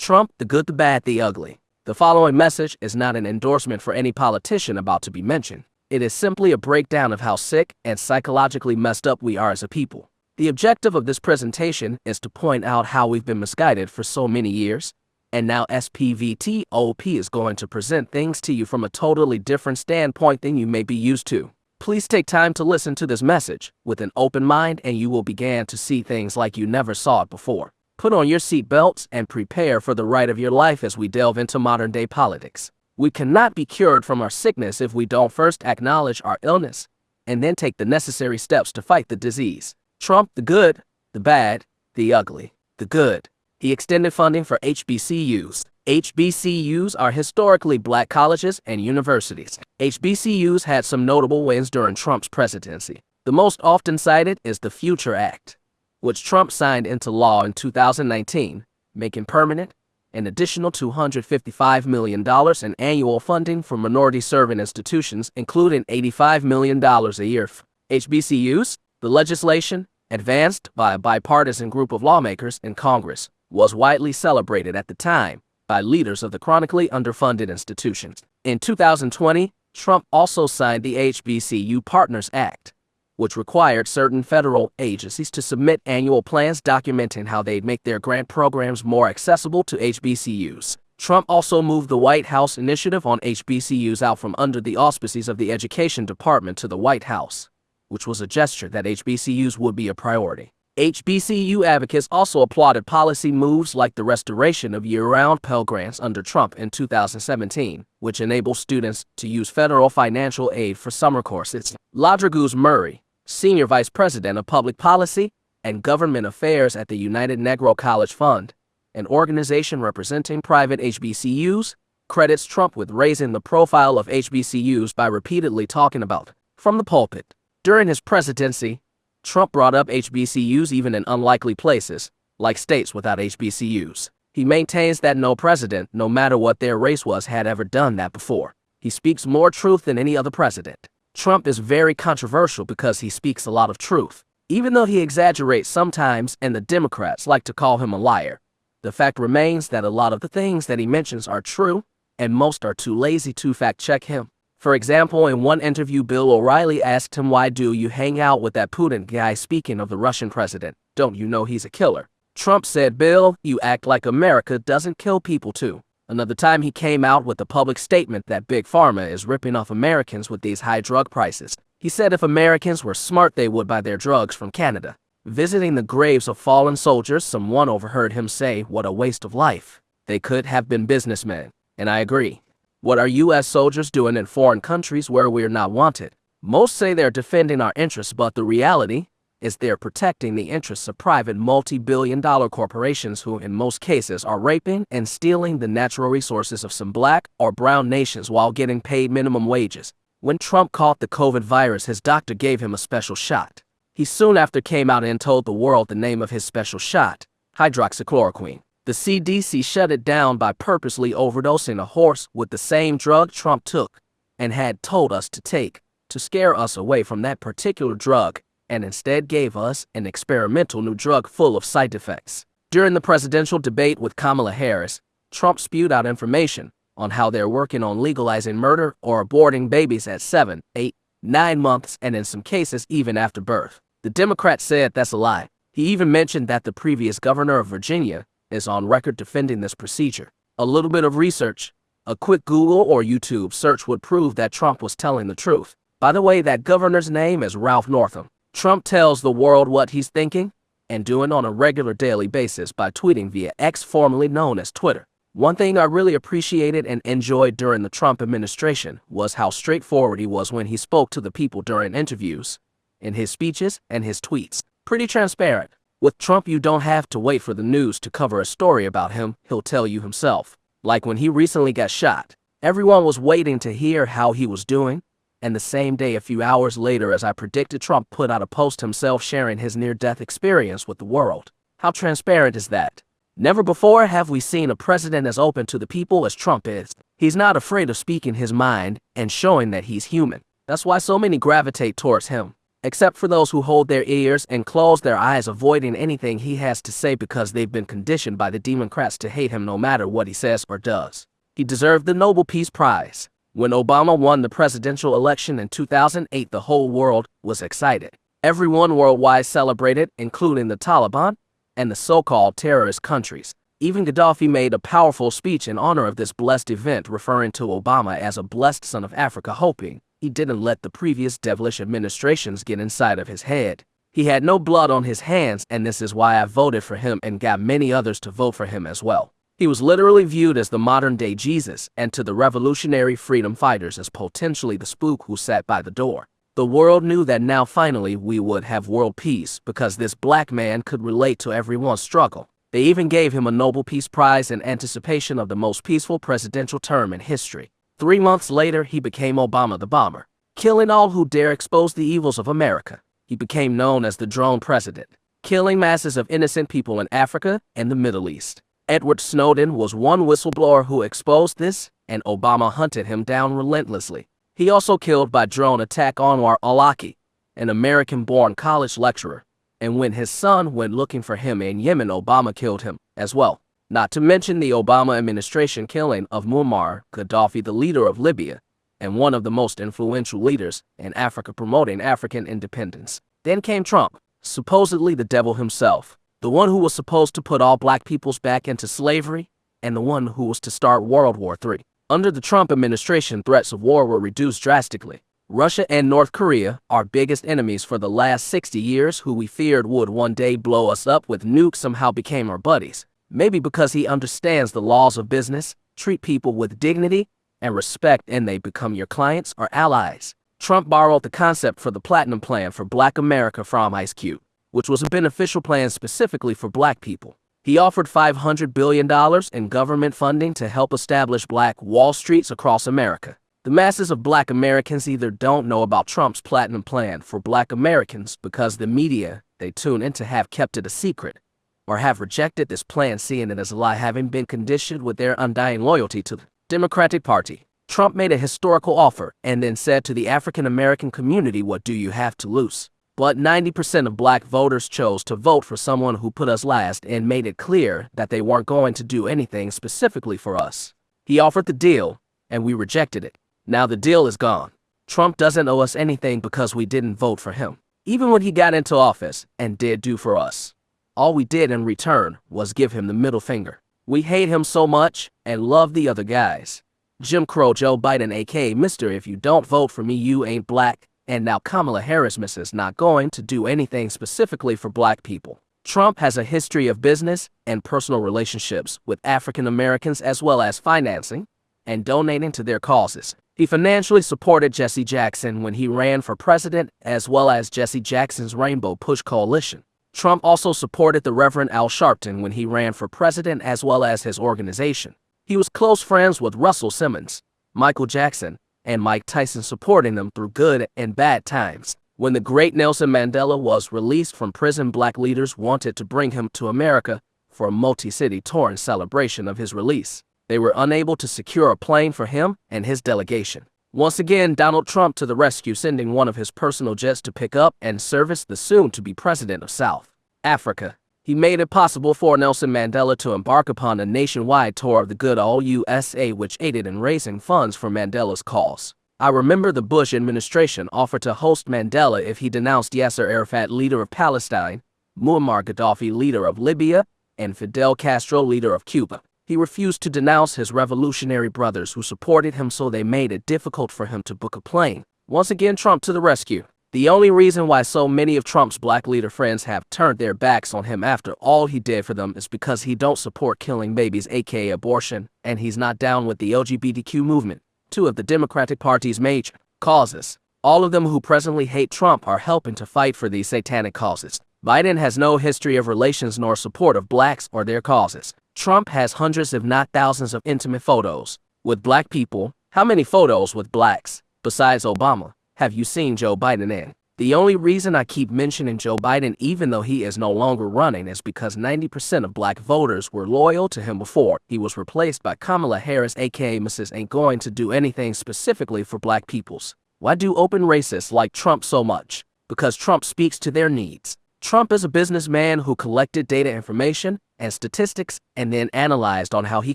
Trump, the good, the bad, the ugly. The following message is not an endorsement for any politician about to be mentioned. It is simply a breakdown of how sick and psychologically messed up we are as a people. The objective of this presentation is to point out how we've been misguided for so many years, and now SPVTOP is going to present things to you from a totally different standpoint than you may be used to. Please take time to listen to this message with an open mind, and you will begin to see things like you never saw it before. Put on your seatbelts and prepare for the ride of your life as we delve into modern-day politics. We cannot be cured from our sickness if we don't first acknowledge our illness and then take the necessary steps to fight the disease. Trump, the good, the bad, the ugly. The good. He extended funding for HBCUs. HBCUs are historically black colleges and universities. HBCUs had some notable wins during Trump's presidency. The most often cited is the Future Act, which Trump signed into law in 2019, making permanent an additional $255 million in annual funding for minority-serving institutions, including $85 million a year for HBCUs. The legislation, advanced by a bipartisan group of lawmakers in Congress, was widely celebrated at the time by leaders of the chronically underfunded institutions. In 2020, Trump also signed the HBCU Partners Act, which required certain federal agencies to submit annual plans documenting how they'd make their grant programs more accessible to HBCUs. Trump also moved the White House initiative on HBCUs out from under the auspices of the Education Department to the White House, which was a gesture that HBCUs would be a priority. HBCU advocates also applauded policy moves like the restoration of year-round Pell Grants under Trump in 2017, which enabled students to use federal financial aid for summer courses. Ladriguez Murray, Senior Vice President of Public Policy and Government Affairs at the United Negro College Fund, an organization representing private HBCUs, credits Trump with raising the profile of HBCUs by repeatedly talking about from the pulpit. During his presidency, Trump brought up HBCUs even in unlikely places, like states without HBCUs. He maintains that no president, no matter what their race was, had ever done that before. He speaks more truth than any other president. Trump is very controversial because he speaks a lot of truth, even though he exaggerates sometimes and the Democrats like to call him a liar. The fact remains that a lot of the things that he mentions are true, and most are too lazy to fact-check him. For example, in one interview, Bill O'Reilly asked him, "Why do you hang out with that Putin guy?" Speaking of the Russian president, "Don't you know he's a killer?" Trump said, "Bill, you act like America doesn't kill people too." Another time he came out with a public statement that Big Pharma is ripping off Americans with these high drug prices. He said if Americans were smart, they would buy their drugs from Canada. Visiting the graves of fallen soldiers, someone overheard him say, "What a waste of life. They could have been businessmen." And I agree. What are U.S. soldiers doing in foreign countries where we're not wanted? Most say they're defending our interests, but the reality is they're protecting the interests of private multi-billion-dollar corporations who, in most cases, are raping and stealing the natural resources of some black or brown nations while getting paid minimum wages. When Trump caught the COVID virus, his doctor gave him a special shot. He soon after came out and told the world the name of his special shot: hydroxychloroquine. The CDC shut it down by purposely overdosing a horse with the same drug Trump took and had told us to take to scare us away from that particular drug, and instead gave us an experimental new drug full of side effects. During the presidential debate with Kamala Harris, Trump spewed out information on how they're working on legalizing murder or aborting babies at 7, 8, 9 months, and in some cases even after birth. The Democrats said that's a lie. He even mentioned that the previous governor of Virginia is on record defending this procedure. A little bit of research, a quick Google or YouTube search would prove that Trump was telling the truth. By the way, that governor's name is Ralph Northam. Trump tells the world what he's thinking and doing on a regular daily basis by tweeting via X, formerly known as Twitter. One thing I really appreciated and enjoyed during the Trump administration was how straightforward he was when he spoke to the people during interviews, in his speeches and his tweets. Pretty transparent. With Trump, you don't have to wait for the news to cover a story about him. He'll tell you himself. Like when he recently got shot. Everyone was waiting to hear how he was doing, and the same day, a few hours later, as I predicted, Trump put out a post himself sharing his near-death experience with the world. How transparent is that? Never before have we seen a president as open to the people as Trump is. He's not afraid of speaking his mind and showing that he's human. That's why so many gravitate towards him. except for those who hold their ears and close their eyes, avoiding anything he has to say because they've been conditioned by the Democrats to hate him no matter what he says or does. He deserved the Nobel Peace Prize. When Obama won the presidential election in 2008, the whole world was excited. Everyone worldwide celebrated, including the Taliban and the so-called terrorist countries. Even Gaddafi made a powerful speech in honor of this blessed event, referring to Obama as a blessed son of Africa, hoping he didn't let the previous devilish administrations get inside of his head. He had no blood on his hands, and this is why I voted for him and got many others to vote for him as well. He was literally viewed as the modern-day Jesus, and to the revolutionary freedom fighters as potentially the spook who sat by the door. The world knew that now finally we would have world peace because this black man could relate to everyone's struggle. They even gave him a Nobel Peace Prize in anticipation of the most peaceful presidential term in history. 3 months later, he became Obama the Bomber, killing all who dare expose the evils of America. He became known as the drone president, killing masses of innocent people in Africa and the Middle East. Edward Snowden was one whistleblower who exposed this, and Obama hunted him down relentlessly. He also killed by drone attack Anwar al-Awlaki, an American-born college lecturer, and when his son went looking for him in Yemen, Obama killed him as well. Not to mention the Obama administration killing of Muammar Gaddafi, the leader of Libya, and one of the most influential leaders in Africa promoting African independence. Then came Trump, supposedly the devil himself, the one who was supposed to put all black peoples back into slavery, and the one who was to start World War III. Under the Trump administration, threats of war were reduced drastically. Russia and North Korea, our biggest enemies for the last 60 years, who we feared would one day blow us up with nukes, somehow became our buddies. Maybe because he understands the laws of business, treat people with dignity and respect, and they become your clients or allies. Trump borrowed the concept for the Platinum Plan for Black America from Ice Cube, which was a beneficial plan specifically for black people. He offered $500 billion in government funding to help establish black Wall Streets across America. The masses of black Americans either don't know about Trump's Platinum Plan for Black Americans because the media they tune into have kept it a secret, or have rejected this plan, seeing it as a lie, having been conditioned with their undying loyalty to the Democratic Party. Trump made a historical offer and then said to the African American community, "What do you have to lose?" But 90% of black voters chose to vote for someone who put us last and made it clear that they weren't going to do anything specifically for us. He offered the deal, and we rejected it. Now the deal is gone. Trump doesn't owe us anything because we didn't vote for him, even when he got into office and did do for us. All we did in return was give him the middle finger. We hate him so much and love the other guys. Jim Crow Joe Biden, aka Mr. If you don't vote for me, you ain't black. And now Kamala Harris, Mrs. Not going to do anything specifically for black people. Trump has a history of business and personal relationships with African Americans, as well as financing and donating to their causes. He financially supported Jesse Jackson when he ran for president, as well as Jesse Jackson's Rainbow Push Coalition. Trump also supported the Reverend Al Sharpton when he ran for president, as well as his organization. He was close friends with Russell Simmons, Michael Jackson, and Mike Tyson, supporting them through good and bad times. When the great Nelson Mandela was released from prison, black leaders wanted to bring him to America for a multi-city tour in celebration of his release. They were unable to secure a plane for him and his delegation. Once again, Donald Trump to the rescue, sending one of his personal jets to pick up and service the soon-to-be president of South Africa. He made it possible for Nelson Mandela to embark upon a nationwide tour of the good old USA, which aided in raising funds for Mandela's cause. I remember the Bush administration offered to host Mandela if he denounced Yasser Arafat, leader of Palestine, Muammar Gaddafi, leader of Libya, and Fidel Castro, leader of Cuba. He refused to denounce his revolutionary brothers who supported him, so they made it difficult for him to book a plane. Once again, Trump to the rescue. The only reason why so many of Trump's black leader friends have turned their backs on him after all he did for them is because he don't support killing babies, aka abortion, and he's not down with the LGBTQ movement, two of the Democratic Party's major causes. All of them who presently hate Trump are helping to fight for these satanic causes. Biden has no history of relations nor support of blacks or their causes. Trump has hundreds if not thousands of intimate photos with black people. How many photos with blacks, besides Obama, have you seen Joe Biden in? The only reason I keep mentioning Joe Biden, even though he is no longer running, is because 90% of black voters were loyal to him before he was replaced by Kamala Harris, aka Mrs. Ain't going to do anything specifically for black peoples. Why do open racists like Trump so much? Because Trump speaks to their needs. Trump is a businessman who collected data information and statistics and then analyzed on how he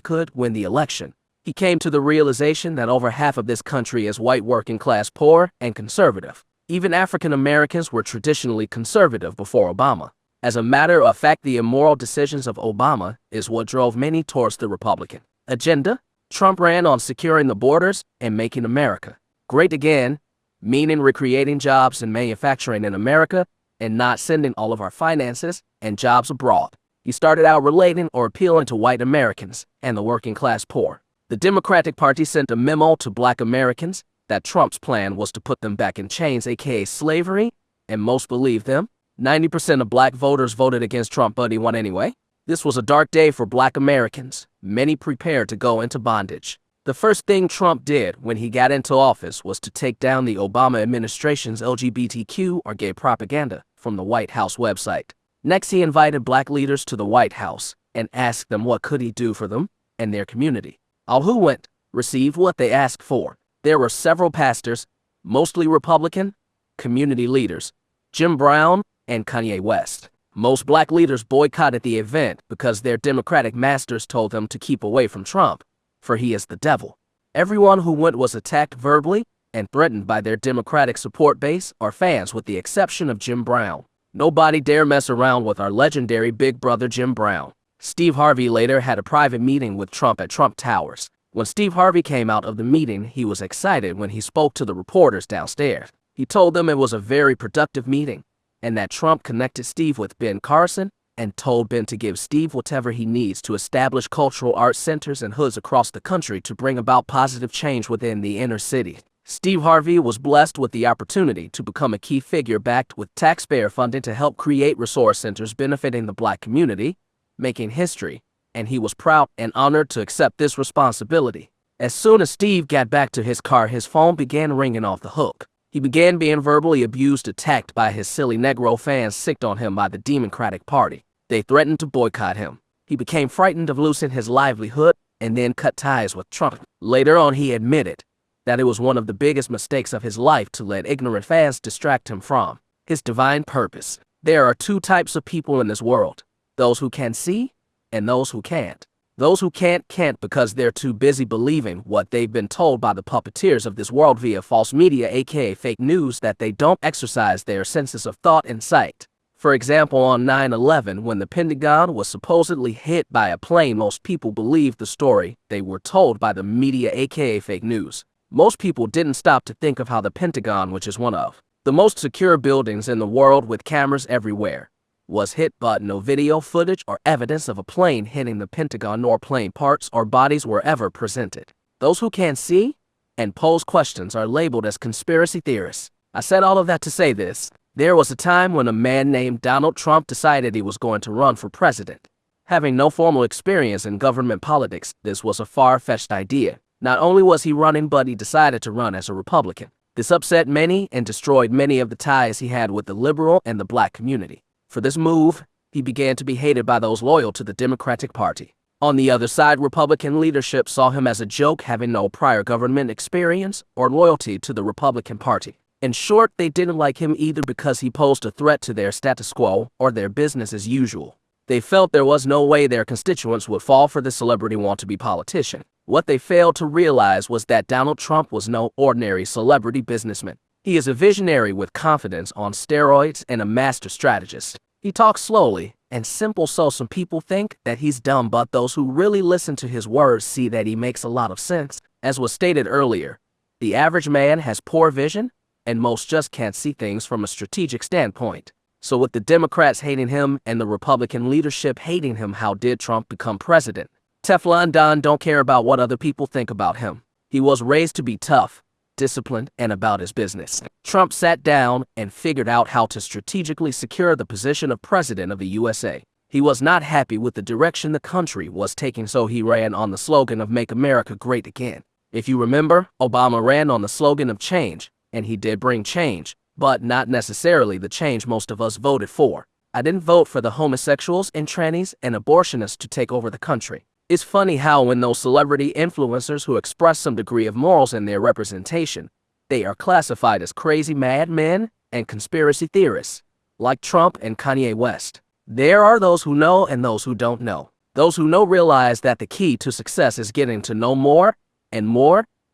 could win the election. He came to the realization that over half of this country is white, working class, poor, and conservative. Even African Americans were traditionally conservative before Obama. As a matter of fact, the immoral decisions of Obama is what drove many towards the Republican agenda. Trump ran on securing the borders and making America great again, meaning recreating jobs and manufacturing in America and not sending all of our finances and jobs abroad. He started out relating or appealing to white Americans and the working class poor. The Democratic Party sent a memo to black Americans that Trump's plan was to put them back in chains, aka slavery, and most believed them. 90% of black voters voted against Trump, but he won anyway. This was a dark day for black Americans. Many prepared to go into bondage. The first thing Trump did when he got into office was to take down the Obama administration's LGBTQ or gay propaganda from the White House website. Next, he invited black leaders to the White House and asked them what could he do for them and their community. All who went received what they asked for. There were several pastors, mostly Republican, community leaders, Jim Brown and Kanye West. Most black leaders boycotted the event because their Democratic masters told them to keep away from Trump, for he is the devil. Everyone who went was attacked verbally and threatened by their Democratic support base or fans, with the exception of Jim Brown. Nobody dare mess around with our legendary big brother Jim Brown. Steve Harvey later had a private meeting with Trump at Trump Towers. When Steve Harvey came out of the meeting, he was excited when he spoke to the reporters downstairs. He told them it was a very productive meeting and that Trump connected Steve with Ben Carson and told Ben to give Steve whatever he needs to establish cultural arts centers and hoods across the country to bring about positive change within the inner city. Steve Harvey was blessed with the opportunity to become a key figure backed with taxpayer funding to help create resource centers benefiting the black community, making history, and he was proud and honored to accept this responsibility. As soon as Steve got back to his car, his phone began ringing off the hook. He began being verbally abused, attacked by his silly Negro fans sicked on him by the Democratic Party. They threatened to boycott him. He became frightened of losing his livelihood and then cut ties with Trump. Later on, he admitted that it was one of the biggest mistakes of his life to let ignorant fans distract him from his divine purpose. There are two types of people in this world: those who can see and those who can't. Those who can't because they're too busy believing what they've been told by the puppeteers of this world via false media, aka fake news, that they don't exercise their senses of thought and sight. For example, on 9/11, when the Pentagon was supposedly hit by a plane, most people believed the story they were told by the media, aka fake news. Most people didn't stop to think of how the Pentagon, which is one of the most secure buildings in the world with cameras everywhere, was hit, but no video footage or evidence of a plane hitting the Pentagon nor plane parts or bodies were ever presented. Those who can't see and pose questions are labeled as conspiracy theorists. I said all of that to say this. There was a time when a man named Donald Trump decided he was going to run for president. Having no formal experience in government politics, this was a far-fetched idea. Not only was he running, but he decided to run as a Republican. This upset many and destroyed many of the ties he had with the liberal and the black community. For this move, he began to be hated by those loyal to the Democratic Party. On the other side, Republican leadership saw him as a joke, having no prior government experience or loyalty to the Republican Party. In short, they didn't like him either because he posed a threat to their status quo or their business as usual. They felt there was no way their constituents would fall for the celebrity want-to-be politician. What they failed to realize was that Donald Trump was no ordinary celebrity businessman. He is a visionary with confidence on steroids and a master strategist. He talks slowly and simple, so some people think that he's dumb, but those who really listen to his words see that he makes a lot of sense. As was stated earlier, the average man has poor vision, and most just can't see things from a strategic standpoint. So with the Democrats hating him and the Republican leadership hating him, how did Trump become president? Teflon Don don't care about what other people think about him. He was raised to be tough, disciplined, and about his business. Trump sat down and figured out how to strategically secure the position of president of the USA. He was not happy with the direction the country was taking, so he ran on the slogan of "Make America Great Again." If you remember, Obama ran on the slogan of change, and he did bring change, but not necessarily the change most of us voted for. I didn't vote for the homosexuals and trannies and abortionists to take over the country. It's funny how when those celebrity influencers who express some degree of morals in their representation, they are classified as crazy madmen and conspiracy theorists, like Trump and Kanye West. There are those who know and those who don't know. Those who know realize that the key to success is getting to know more, and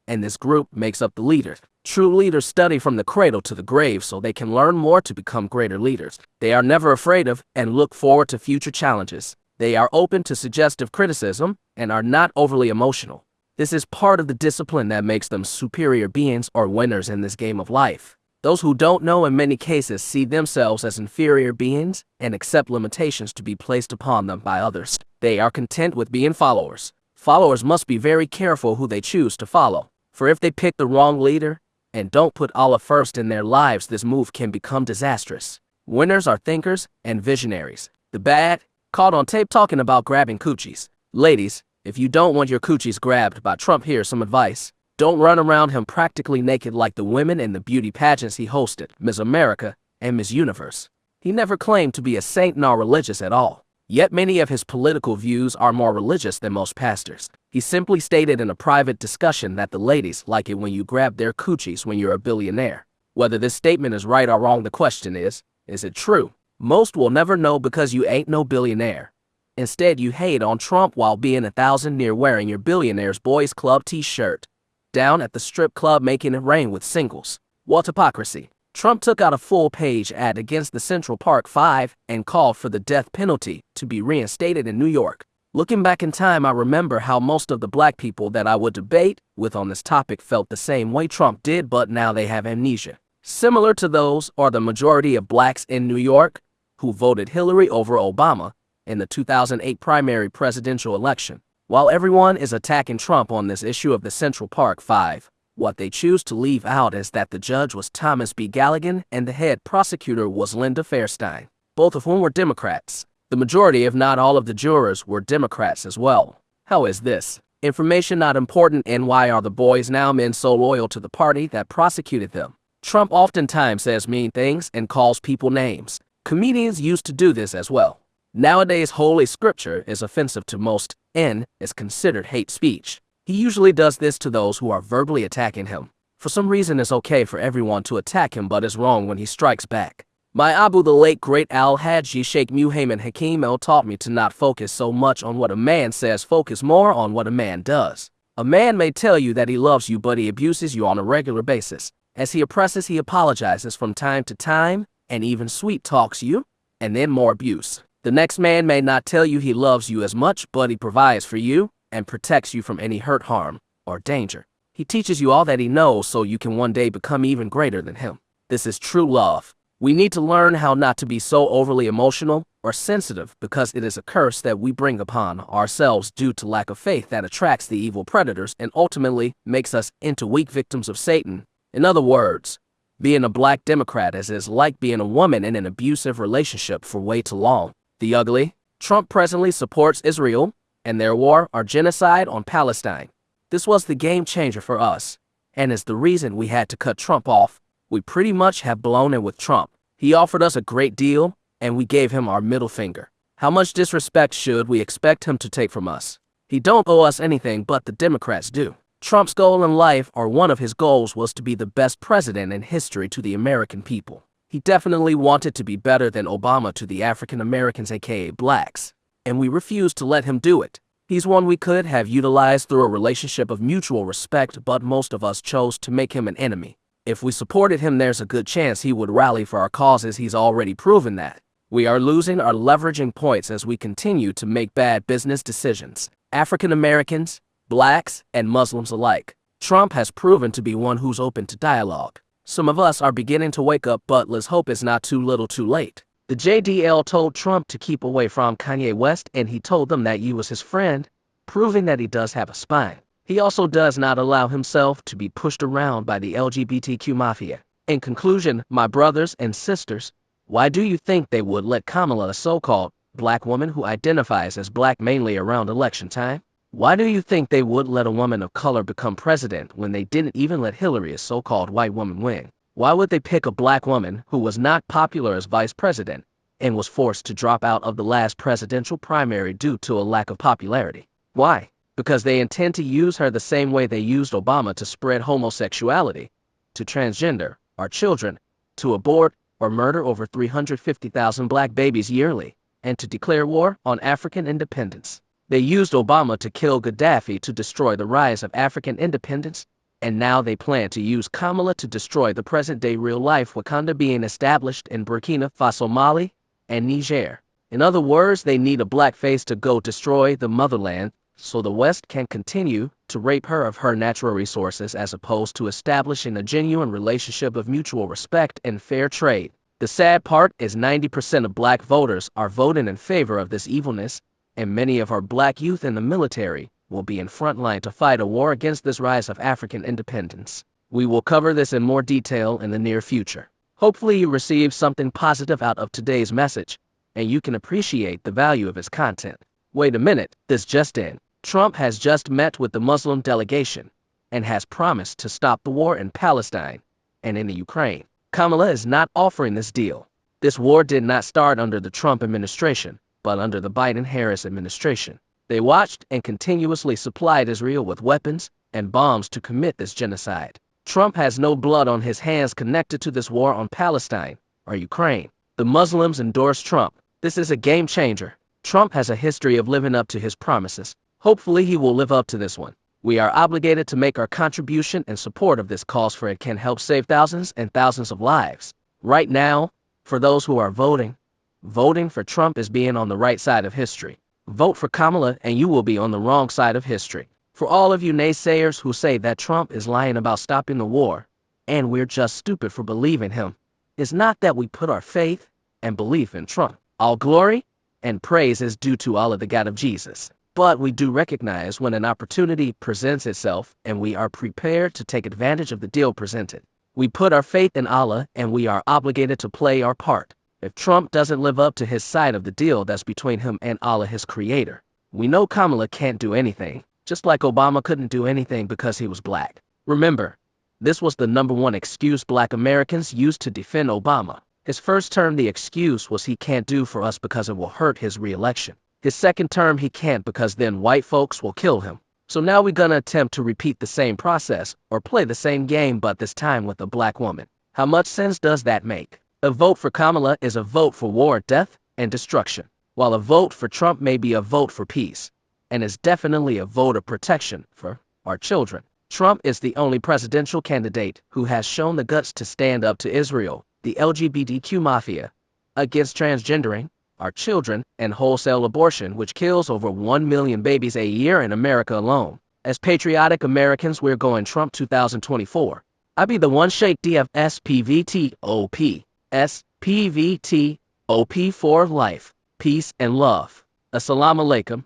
this group makes up the leaders. True leaders study from the cradle to the grave so they can learn more to become greater leaders. They are never afraid of and look forward to future challenges. They are open to suggestive criticism and are not overly emotional. This is part of the discipline that makes them superior beings or winners in this game of life. Those who don't know in many cases see themselves as inferior beings and accept limitations to be placed upon them by others. They are content with being followers. Followers must be very careful who they choose to follow, for if they pick the wrong leader and don't put Allah first in their lives, this move can become disastrous. Winners are thinkers and visionaries. The bad, caught on tape talking about grabbing coochies. Ladies, if you don't want your coochies grabbed by Trump, here's some advice. Don't run around him practically naked like the women in the beauty pageants he hosted, Miss America and Miss Universe. He never claimed to be a saint nor religious at all. Yet many of his political views are more religious than most pastors. He simply stated in a private discussion that the ladies like it when you grab their coochies when you're a billionaire. Whether this statement is right or wrong, the question is it true? Most will never know because you ain't no billionaire. Instead, you hate on Trump while being 1,000 near wearing your Billionaires Boys Club t-shirt, down at the strip club making it rain with singles. What hypocrisy. Trump took out a full-page ad against the Central Park Five and called for the death penalty to be reinstated in New York. Looking back in time, I remember how most of the black people that I would debate with on this topic felt the same way Trump did, but now they have amnesia. Similar to those are the majority of blacks in New York who voted Hillary over Obama in the 2008 primary presidential election. While everyone is attacking Trump on this issue of the Central Park Five, what they choose to leave out is that the judge was Thomas B. Galligan and the head prosecutor was Linda Fairstein, both of whom were Democrats. The majority, if not all of the jurors, were Democrats as well. How is this information not important, and why are the boys now men so loyal to the party that prosecuted them? Trump oftentimes says mean things and calls people names. Comedians used to do this as well. Nowadays, Holy Scripture is offensive to most and is considered hate speech. He usually does this to those who are verbally attacking him. For some reason, it's okay for everyone to attack him, but it's wrong when he strikes back. My Abu, the late great Al-Hajji Sheikh Muhammad Hakim El taught me to not focus so much on what a man says, focus more on what a man does. A man may tell you that he loves you, but he abuses you on a regular basis. As he oppresses, he apologizes from time to time and even sweet talks you, and then more abuse. The next man may not tell you he loves you as much, but he provides for you and protects you from any hurt, harm, or danger. He teaches you all that he knows so you can one day become even greater than him. This is true love. We need to learn how not to be so overly emotional or sensitive because it is a curse that we bring upon ourselves due to lack of faith that attracts the evil predators and ultimately makes us into weak victims of Satan. In other words, being a black Democrat is like being a woman in an abusive relationship for way too long. The ugly. Trump presently supports Israel and their war or genocide on Palestine. This was the game changer for us, and is the reason we had to cut Trump off. We pretty much have blown it with Trump. He offered us a great deal, and we gave him our middle finger. How much disrespect should we expect him to take from us? He don't owe us anything, but the Democrats do. Trump's goal in life, or one of his goals, was to be the best president in history to the American people. He definitely wanted to be better than Obama to the African Americans, aka blacks, and we refused to let him do it. He's one we could have utilized through a relationship of mutual respect, but most of us chose to make him an enemy. If we supported him, there's a good chance he would rally for our causes. He's already proven that. We are losing our leveraging points as we continue to make bad business decisions. African Americans, blacks, and Muslims alike. Trump has proven to be one who's open to dialogue. Some of us are beginning to wake up, but let's hope it's not too little too late. The JDL told Trump to keep away from Kanye West, and he told them that you was his friend, proving that he does have a spine. He also does not allow himself to be pushed around by the LGBTQ mafia. In conclusion, my brothers and sisters, why do you think they would let Kamala, a so-called black woman who identifies as black mainly around election time? Why do you think they would let a woman of color become president when they didn't even let Hillary, a so-called white woman, win? Why would they pick a black woman who was not popular as vice president and was forced to drop out of the last presidential primary due to a lack of popularity? Why? Because they intend to use her the same way they used Obama to spread homosexuality to transgender, our children, to abort or murder over 350,000 black babies yearly, and to declare war on African independence. They used Obama to kill Gaddafi to destroy the rise of African independence, and now they plan to use Kamala to destroy the present-day real-life Wakanda being established in Burkina Faso, Mali, and Niger. In other words, they need a black face to go destroy the motherland so the West can continue to rape her of her natural resources as opposed to establishing a genuine relationship of mutual respect and fair trade. The sad part is 90% of black voters are voting in favor of this evilness, and many of our black youth in the military will be in front line to fight a war against this rise of African independence. We will cover this in more detail in the near future. Hopefully you received something positive out of today's message, and you can appreciate the value of its content. Wait a minute, this just in. Trump has just met with the Muslim delegation and has promised to stop the war in Palestine and in the Ukraine. Kamala is not offering this deal. This war did not start under the Trump administration, but under the Biden-Harris administration. They watched and continuously supplied Israel with weapons and bombs to commit this genocide. Trump has no blood on his hands connected to this war on Palestine or Ukraine. The Muslims endorse Trump. This is a game changer. Trump has a history of living up to his promises. Hopefully he will live up to this one. We are obligated to make our contribution in support of this cause, for it can help save thousands and thousands of lives. Right now, for those who are voting for Trump is being on the right side of history. Vote for Kamala and you will be on the wrong side of history. For all of you naysayers who say that Trump is lying about stopping the war, and we're just stupid for believing him, it's not that we put our faith and belief in Trump. All glory and praise is due to Allah, the God of Jesus. But we do recognize when an opportunity presents itself and we are prepared to take advantage of the deal presented. We put our faith in Allah and we are obligated to play our part. If Trump doesn't live up to his side of the deal that's between him and Allah, his creator, we know Kamala can't do anything, just like Obama couldn't do anything because he was black. Remember, this was the #1 excuse black Americans used to defend Obama. His first term, the excuse was he can't do for us because it will hurt his re-election. His second term, he can't because then white folks will kill him. So now we're gonna attempt to repeat the same process or play the same game, but this time with a black woman. How much sense does that make? A vote for Kamala is a vote for war, death, and destruction, while a vote for Trump may be a vote for peace, and is definitely a vote of protection for our children. Trump is the only presidential candidate who has shown the guts to stand up to Israel, the LGBTQ mafia, against transgendering, our children, and wholesale abortion, which kills over 1 million babies a year in America alone. As patriotic Americans, we're going Trump 2024. I be the one Sheikh DFSPVTOP. SPVTOP for life, peace, and love. Assalamu alaikum.